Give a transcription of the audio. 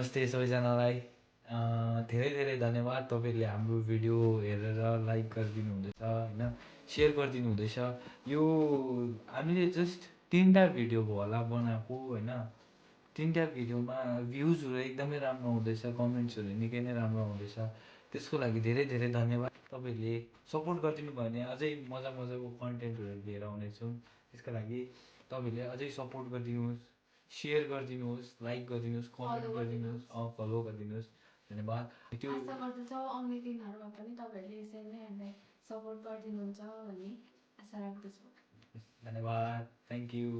नमस्ते सबैजनालाई। धेरै धेरै धन्यवाद तपाईँले हाम्रो भिडियो हेरेर लाइक गरिदिनु हुँदैछ होइन, सेयर गरिदिनु हुँदैछ। यो हामीले जस्ट 3टा भिडियो भयो होला बनाएको होइन। 3टा भिडियोमा भ्युजहरू एकदमै राम्रो आउँदैछ, कमेन्ट्सहरू निकै नै राम्रो आउँदैछ। त्यसको लागि धेरै धेरै धन्यवाद। तपाईँहरूले सपोर्ट गरिदिनु भयो भने अझै मजाको कन्टेन्टहरू लिएर आउनेछौँ। त्यसको लागि तपाईँहरूले अझै सपोर्ट गरिदिनुहोस्, सेयर गरिदिनुहोस्, लाइक गरिदिनुहोस्, कमेन्ट गरिदिनुहोस्, फलो गरिदिनुहोस्। धन्यवाद। त्यो आशा गर्दछौँ आउने दिनहरूमा पनि तपाईँहरूले यसरी नै हामीलाई सपोर्ट गरिदिनुहुन्छ भन्ने आशा राख्दछु। धन्यवाद। Thank you.